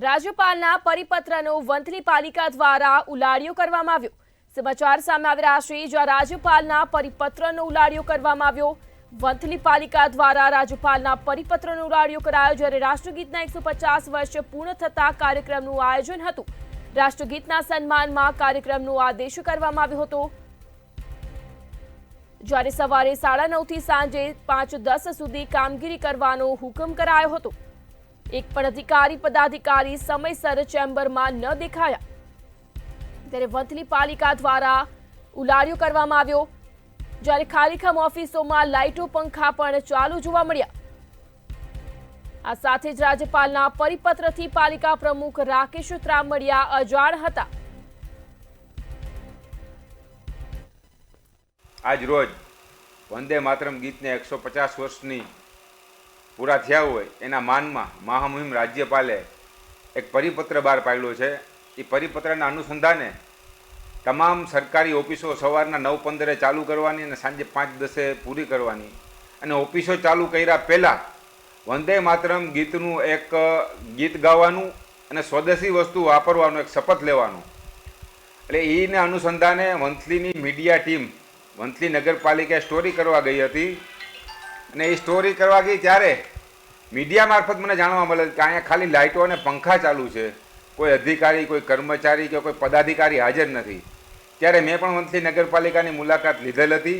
રાજ્યપાલના પરિપત્રનો વંથલી પાલિકા દ્વારા ઉલાડિયો કરવામાં આવ્યો। સમાચાર સામે આવી રહ્યા છે, જ્યાં રાજ્યપાલના પરિપત્રનો ઉલાડિયો કરવામાં આવ્યો। વંથલી પાલિકા દ્વારા રાજ્યપાલના પરિપત્રનો ઉલાડિયો કરાયો, જ્યારે રાષ્ટ્રગીતના 150 વર્ષ પૂર્ણ થતા કાર્યક્રમનું આયોજન હતું। રાષ્ટ્રગીતના સન્માનમાં કાર્યક્રમનો આદેશ કરવામાં આવ્યો હતો, જ્યારે સવારે 9:30 થી સાંજે 5:10 સુધી કામગીરી કરવાનો હુકમ કરાયો હતો। એક પણ પદાધિકારી સમયસર ચેમ્બરમાં ન દેખાયા, ત્યારે વંથલી પાલિકા દ્વારા ઉલાડિયો કરવામાં આવ્યો, જ્યારે ખાલીખમ ઓફિસોમાં લાઇટો પંખા પણ ચાલુ જોવા મળ્યા। આ સાથે જ રાજ્યપાલના પરિપત્રથી પાલિકા પ્રમુખ રાકેશ ત્રામડિયા અજાણ હતા। આજ રોજ વંદે માતરમ ગીતને 150 વર્ષની પૂરા થયા હોય એના માનમાં મહામહિમ રાજ્યપાલે એક પરિપત્ર બહાર પાડ્યો છે। એ પરિપત્રના અનુસંધાને તમામ સરકારી ઓફિસો સવારના 9:15 ચાલુ કરવાની અને સાંજે 5:10 પૂરી કરવાની, અને ઓફિસો ચાલુ કર્યા પહેલાં વંદે માતરમ ગીતનું એક ગીત ગાવાનું અને સ્વદેશી વસ્તુ વાપરવાનું એક શપથ લેવાનું। એટલે એને અનુસંધાને વંથલીની મીડિયા ટીમ વંથલી નગરપાલિકાએ સ્ટોરી કરવા ગઈ હતી, અને એ સ્ટોરી કરવા ગઈ ત્યારે મીડિયા મારફત મને જાણવા મળે કે અહીંયા ખાલી લાઇટો અને પંખા ચાલુ છે, કોઈ અધિકારી, કોઈ કર્મચારી કે કોઈ પદાધિકારી હાજર નથી। ત્યારે મેં પણ વંથલી નગરપાલિકાની મુલાકાત લીધેલ હતી।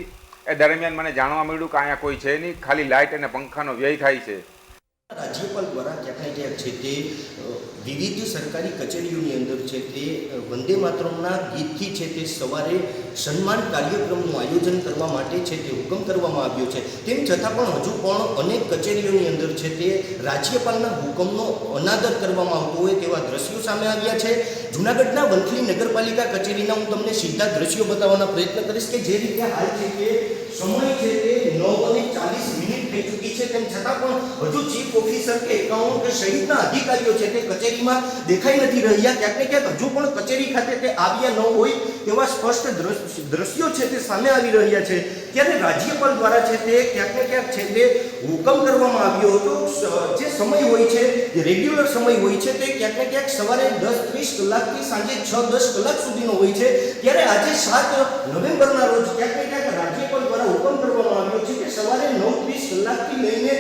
એ દરમિયાન મને જાણવા મળ્યું કે અહીંયા કોઈ છે નહીં, ખાલી લાઇટ અને પંખાનો વ્યય થાય છે। રાજ્યપાલ દ્વારા ક્યાંક ને ક્યાંક છે તે વિવિધ સરકારી કચેરીઓની અંદર છે તે વંદે માતરમના ગીતથી છે તે સવારે સન્માન કાર્યક્રમનું આયોજન કરવા માટે છે તે હુકમ કરવામાં આવ્યો છે। તેમ છતાં પણ હજુ પણ અનેક કચેરીઓની અંદર છે તે રાજ્યપાલના હુકમનો અનાદર કરવામાં આવતો હોય તેવા દ્રશ્યો સામે આવ્યા છે। જૂનાગઢના વંથલી નગરપાલિકા કચેરીના હું તમને સીધા દ્રશ્યો બતાવવાનો પ્રયત્ન કરીશ કે જે રીતે હાલ છે કે સમય છે તે 9:40 થઈ ચૂકી છે, તેમ છતાં પણ હજુ ચીફ ઓફિસર કે એકાઉન્ટ કે સહિતના અધિકારીઓ છે તે કચેરીમાં દેખાઈ નથી રહ્યા। ક્યાંક ને ક્યાંક હજુ પણ કચેરી ખાતે તે આવ્યા ન હોય તેવા સ્પષ્ટ દ્રશ્યો છે તે સામે આવી રહ્યા છે। ત્યારે રાજ્યપાલ દ્વારા છે તે ક્યાંક ને ક્યાંક છે તે હુકમ કરવામાં આવ્યો હતો। જે સમય હોય છે, જે રેગ્યુલર સમય હોય છે તે ક્યાંક ને ક્યાંક સવારે 10:30 કલાકથી સાંજે 6:10 કલાક સુધીનો હોય છે। ત્યારે આજે 7 નવેમ્બરના રોજ ક્યાંક ને ક્યાંક રાજ્યપાલ દ્વારા હુકમ કરવામાં આવ્યો છે કે સવારે 9:30 કલાકથી લઈને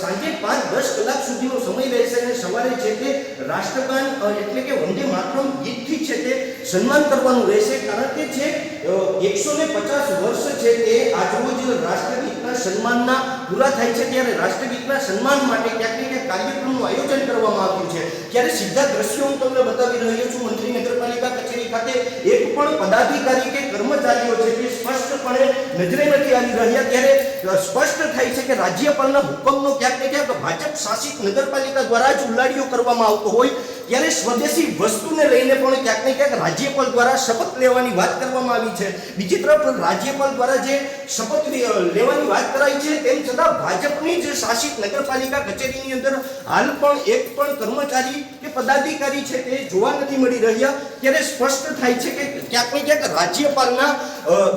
સાંજે 5:10 કલાક સુધીનો સમય રહેશે, અને સવારે છે તે રાષ્ટ્રગાન એટલે કે વંદે માતરમ ગીતથી છે તે સન્માન કરવાનું રહેશે। કારણ કે છે 150 વર્ષ છે તે આજરોજ રાષ્ટ્રગીતના સન્માનના પૂરા થાય છે, ત્યારે રાષ્ટ્રગીતના સન્માન માટે ક્યાંક ને ક્યાંક કાર્યક્રમનું આયોજન કરવામાં આવ્યું છે। ત્યારે સીધા દ્રશ્યો હું તમને બતાવી રહ્યો છું। મંત્રી નગરપાલિકા કચેરી ખાતે એક પણ પદાધિકારી કે કર્મચારીઓ છે તે સ્પષ્ટપણે નજરે નથી આવી રહ્યા। ત્યારે સ્પષ્ટ થાય છે કે રાજ્યપાલના હુકમનો ક્યાંક ને ક્યાંક ભાજપ શાસિત નગરપાલિકા દ્વારા જ ઉલાડિયો કરવામાં આવતો હોય, ત્યારે સ્વદેશી વસ્તુને લઈને પણ ક્યાંક ને ક્યાંક રાજ્યપાલ દ્વારા શપથ લેવાની વાત કરવામાં આવી છે। બીજી તરફ રાજ્યપાલ દ્વારા જે શપથ લેવાની વાત કરાઈ છે, તેમ છતાં ભાજપની જ શાસિત નગરપાલિકા કચેરીની અંદર હાલ પણ એક પણ કર્મચારી કે પદાધિકારી છે તે જોવા નથી મળી રહ્યા। ત્યારે સ્પષ્ટ થાય છે કે ક્યાંક ને ક્યાંક રાજ્યપાલના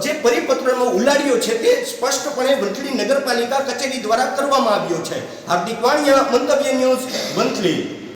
જે પરિપત્રનો ઉલાડિયો છે તે સ્પષ્ટપણે વંથલી નગરપાલિકા કચેરી દ્વારા કરવામાં આવ્યો છે। હાર્દિક વાણિયા, મંતવ્ય ન્યૂઝ, વંથલી।